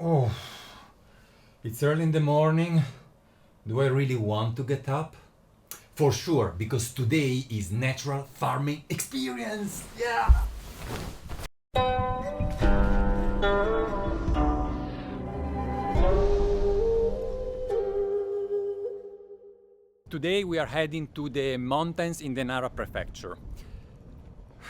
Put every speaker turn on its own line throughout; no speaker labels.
Oh, it's early in the morning. Do I really want to get up? For sure, because today is Natural Farming Experience. Yeah! Today we are heading to the mountains in the Nara prefecture.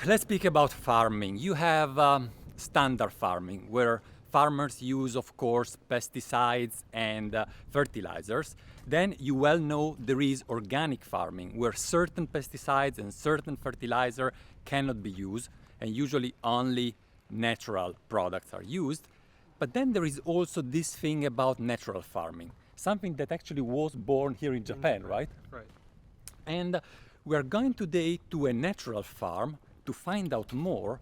Let's speak about farming. You have standard farming, where farmers use, of course, pesticides and fertilizers. Then you well know there is organic farming, where certain pesticides and certain fertilizer cannot be used, and usually only natural products are used. But then there is also this thing about natural farming, something that actually was born here in Japan, right?
Right.
And we are going today to a natural farm to find out more,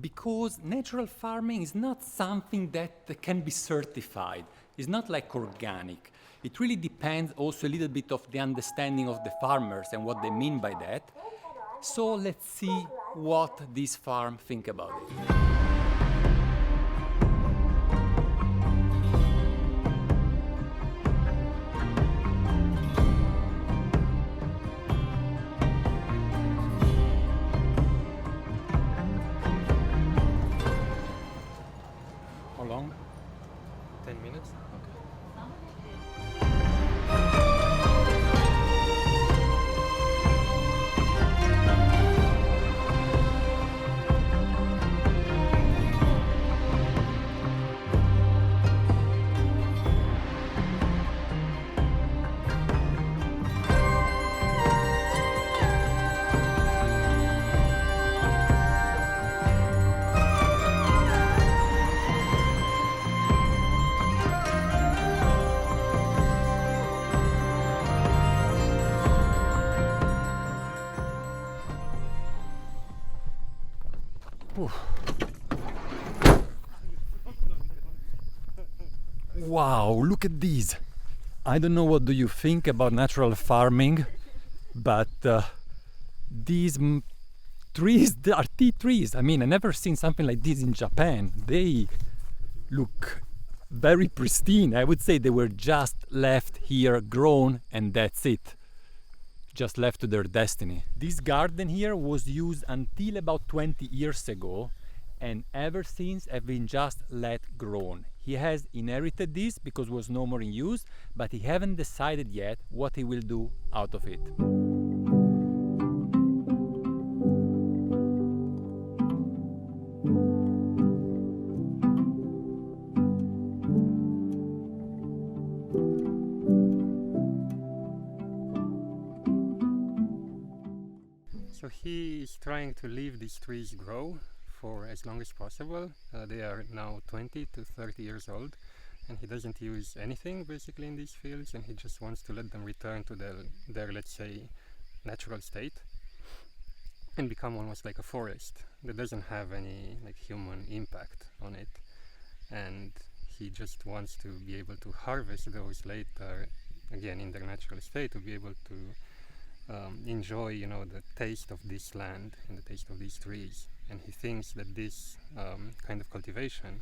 because natural farming is not something that can be certified. It's not like organic. It really depends also a little bit of the understanding of the farmers and what they mean by that. So let's see what this farm think about it. How long?
10 minutes?
Wow, look at these. I don't know what do you think about natural farming, but these trees, they are tea trees. I mean, I never seen something like this in Japan. They look very pristine. I would say they were just left here, grown, and that's it. Just left to their destiny. This garden here was used until about 20 years ago, and ever since have been just let grown. He has inherited this because it was no more in use, but he haven't decided yet what he will do out of it.
So he is trying to leave these trees grow for as long as possible. They are now 20 to 30 years old, and he doesn't use anything basically in these fields, and he just wants to let them return to their let's say natural state and become almost like a forest that doesn't have any like human impact on it. And he just wants to be able to harvest those later again in their natural state, to be able to enjoy, you know, the taste of this land and the taste of these trees. And he thinks that this kind of cultivation,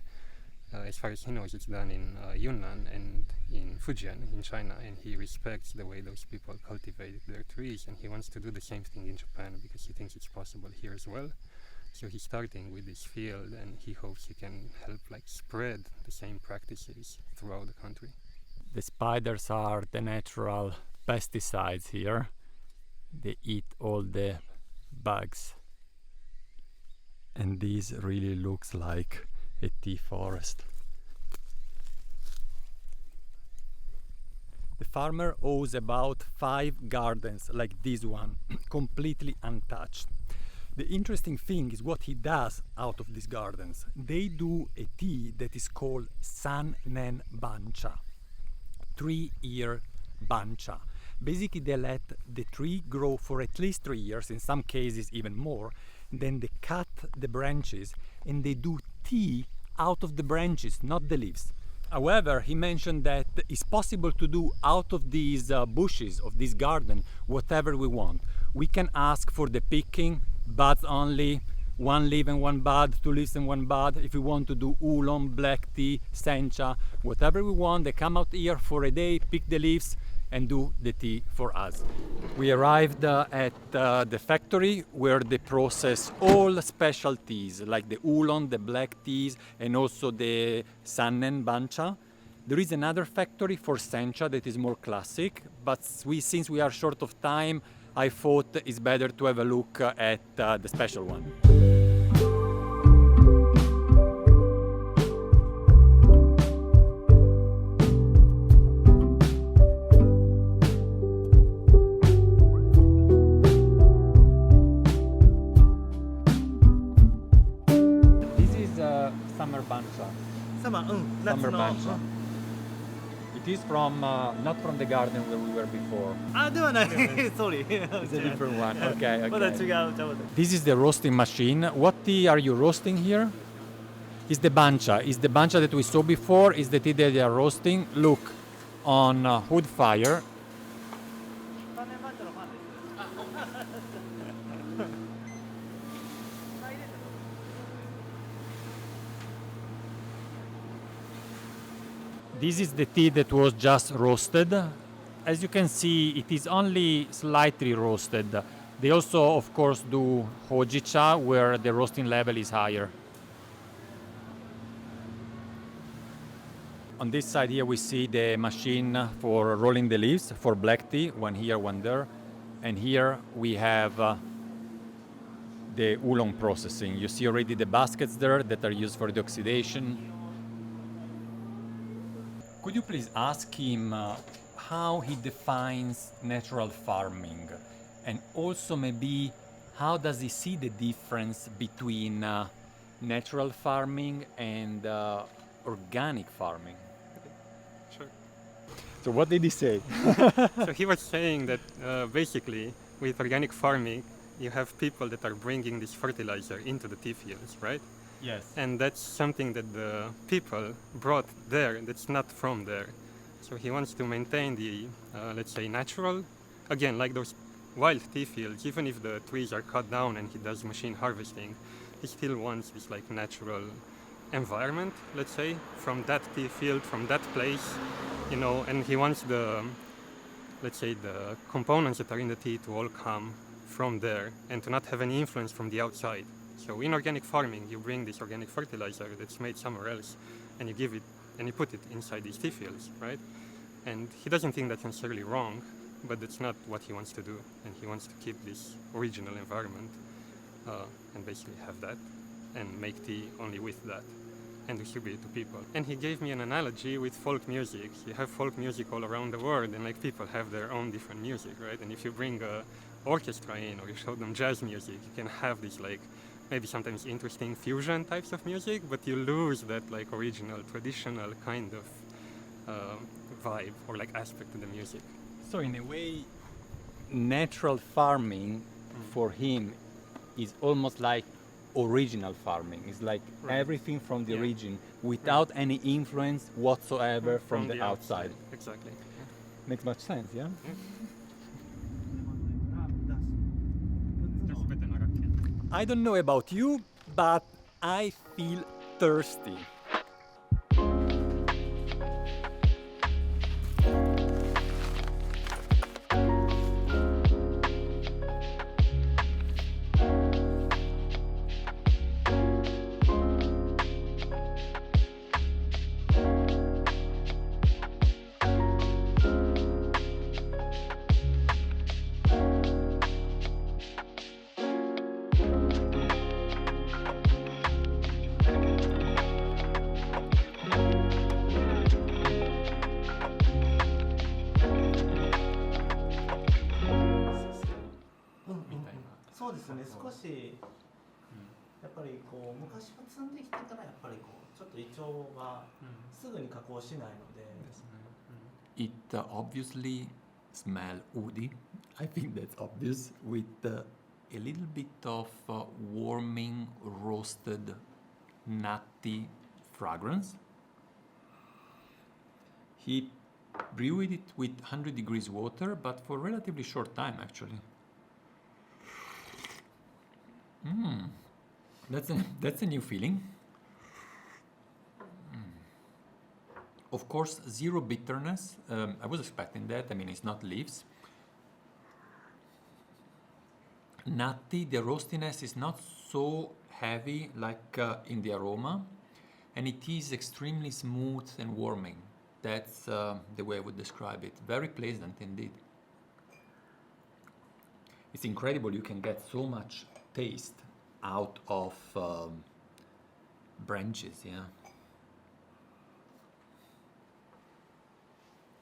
as far as he knows, it's done in Yunnan and in Fujian in China, and he respects the way those people cultivate their trees, and he wants to do the same thing in Japan because he thinks it's possible here as well. So he's starting with this field, and he hopes he can help like spread the same practices throughout the country.
The spiders are the natural pesticides here. They eat all the bugs. And this really looks like a tea forest. The farmer owns about 5 gardens like this one, completely untouched. The interesting thing is what he does out of these gardens. They do a tea that is called Sannenbancha, 3-year bancha. Basically they let the tree grow for at least 3 years, in some cases even more. Then they cut the branches and they do tea out of the branches, not the leaves. However, he mentioned that it's possible to do out of these bushes of this garden whatever we want. We can ask for the picking, buds only. one leaf and one bud, two leaves and one bud. If we want to do oolong, black tea, sencha, whatever we want, they come out here for a day, pick the leaves and do the tea for us. We arrived at the factory where they process all special teas like the oolong, the black teas, and also the Sannenbancha. There is another factory for sencha that is more classic, but since we are short of time, I thought it's better to have a look at the special one. This is summer bancha. Summer bancha. It is from not from the garden where we were before.
ではない。Sorry.
It's a different one. Okay,
まだ違
okay.
う茶葉で。
This is the roasting machine. What tea are you roasting here? Is the bancha. Is the bancha that we saw before? Is the tea that they are roasting? Look, on wood fire.
サンネバンチャのファンです。
This is the tea that was just roasted. As you can see, it is only slightly roasted. They also, of course, do hojicha, where the roasting level is higher. On this side here we see the machine for rolling the leaves for black tea, one here, one there. And here we have the oolong processing. You see already the baskets there that are used for the oxidation. Could you please ask him how he defines natural farming, and also maybe how does he see the difference between natural farming and organic farming?
Sure.
So what did he say?
So he was saying that basically with organic farming, you have people that are bringing this fertilizer into the tea fields, right?
Yes.
And that's something that the people brought there that's not from there. So he wants to maintain the, let's say, natural, again, like those wild tea fields, even if the trees are cut down and he does machine harvesting, he still wants this like natural environment, let's say, from that tea field, from that place, you know, and he wants the, let's say, the components that are in the tea to all come from there and to not have any influence from the outside. So in organic farming, you bring this organic fertilizer that's made somewhere else, and you give it, and you put it inside these tea fields, right? And he doesn't think that's necessarily wrong, but that's not what he wants to do, and he wants to keep this original environment and basically have that, and make tea only with that, and distribute it to people. And he gave me an analogy with folk music. You have folk music all around the world, and like people have their own different music, right? And if you bring a orchestra in, or you show them jazz music, you can have this like maybe sometimes interesting fusion types of music, but you lose that like original, traditional kind of vibe or like aspect to the music.
So in a way, natural farming for him is almost like original farming. It's like
Right.
everything from the
Yeah.
origin without any influence whatsoever from the outside.
Exactly.
Makes much sense, yeah? I don't know about you, but I feel thirsty. It obviously smells woody. I think that's obvious, with a little bit of warming, roasted, nutty fragrance. He brewed it with 100 degrees water, but for a relatively short time actually. That's a new feeling. Of course, zero bitterness. I was expecting that. I mean, it's not leaves. Nutty, the roastiness is not so heavy like in the aroma, and it is extremely smooth and warming. That's the way I would describe it. Very pleasant indeed. It's incredible you can get so much taste out of branches, yeah.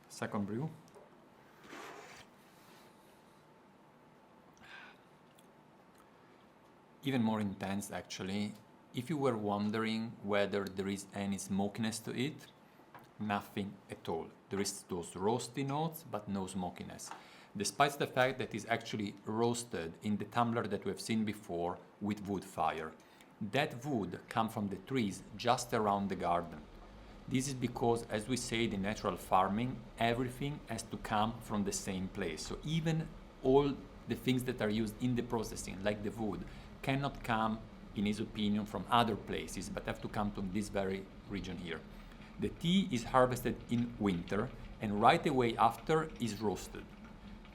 Second brew. Even more intense actually. If you were wondering whether there is any smokiness to it, nothing at all. There is those roasty notes, but no smokiness. Despite the fact that it's actually roasted in the tumbler that we've seen before with wood fire. That wood comes from the trees just around the garden. This is because, as we say in natural farming, everything has to come from the same place. So even all the things that are used in the processing, like the wood, cannot come, in his opinion, from other places, but have to come from this very region here. The tea is harvested in winter, and right away after is roasted.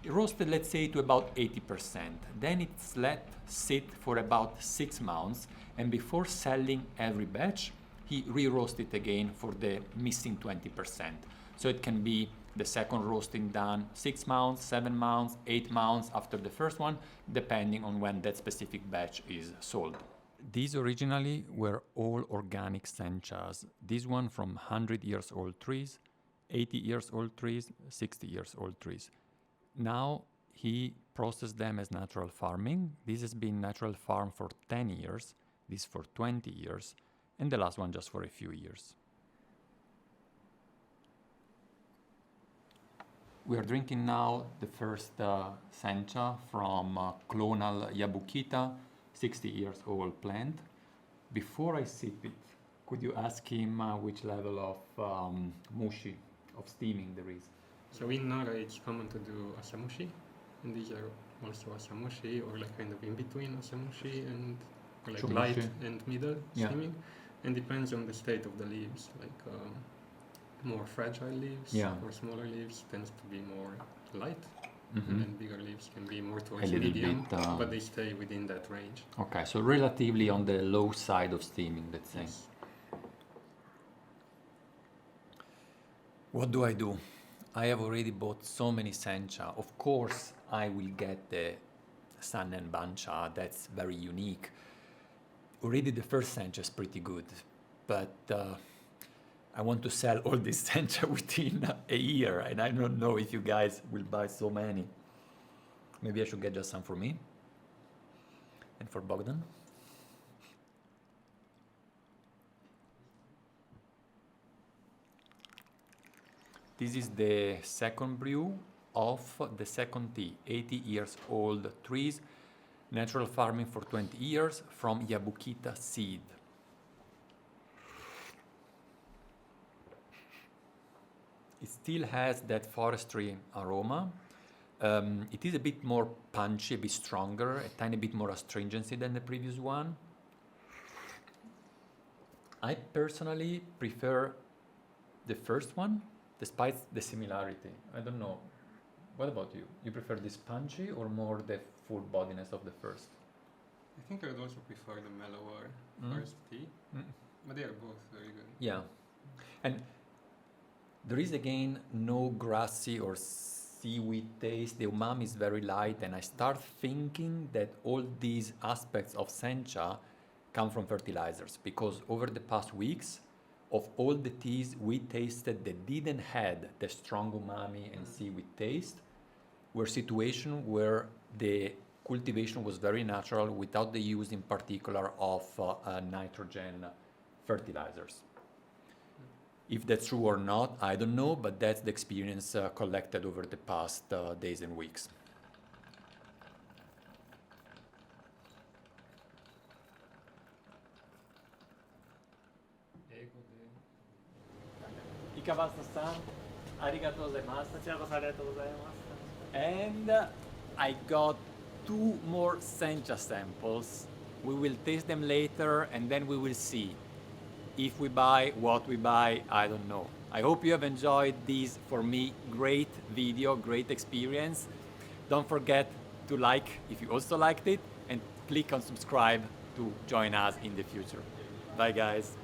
Roasted, let's say, to about 80%. Then it's let sit for about 6 months, and before selling every batch, he re-roasts it again for the missing 20%. So it can be the second roasting done 6 months, 7 months, 8 months after the first one, depending on when that specific batch is sold. These originally were all organic senchas. This one from 100 years old trees, 80 years old trees, 60 years old trees. Now he processed them as natural farming. This has been natural farm for 10 years, this for 20 years, and the last one just for a few years. We are drinking now the first sencha from clonal Yabukita, 60 years old plant. Before I sip it, could you ask him which level of mushi, of steaming there is?
So in Nara it's common to do asamushi, and these are also asamushi, or like kind of in between asamushi and or like
Chumushi.
light and middle
Yeah.
steaming, and depends on the state of the leaves. Like more fragile leaves
Yeah.
or smaller leaves tends to be more light,
Mhm.
and then bigger leaves can be more towards
little
medium,
bit,
but they stay within that range.
Okay, so relatively on the low side of steaming, let's say.
Yes.
What do? I have already bought so many sencha. Of course, I will get the Sannenbancha. That's very unique. Already the first sencha is pretty good, but I want to sell all these sencha within a year, and I don't know if you guys will buy so many. Maybe I should get just some for me and for Bogdan. This is the second brew of the second tea, 80 years old trees, natural farming for 20 years from Yabukita seed. It still has that forestry aroma. It is a bit more punchy, a bit stronger, a tiny bit more astringency than the previous one. I personally prefer the first one, despite the similarity. I don't know. What about you? You prefer this punchy or more the full bodiness of the first?
I think I would also prefer the mellower first tea, but they are both very good.
Yeah. And there is again no grassy or seaweed taste. The umami is very light, and I start thinking that all these aspects of sencha come from fertilizers, because over the past weeks, of all the teas we tasted that didn't have the strong umami and seaweed taste, were situations where the cultivation was very natural without the use in particular of nitrogen fertilizers. If that's true or not, I don't know, but that's the experience collected over the past days and weeks. And I got 2 more sencha samples We will taste them later and then we will see. If we buy, what we buy, I don't know. I hope you have enjoyed this, for me, great video, great experience. Don't forget to like if you also liked it and click on subscribe to join us in the future. Bye guys.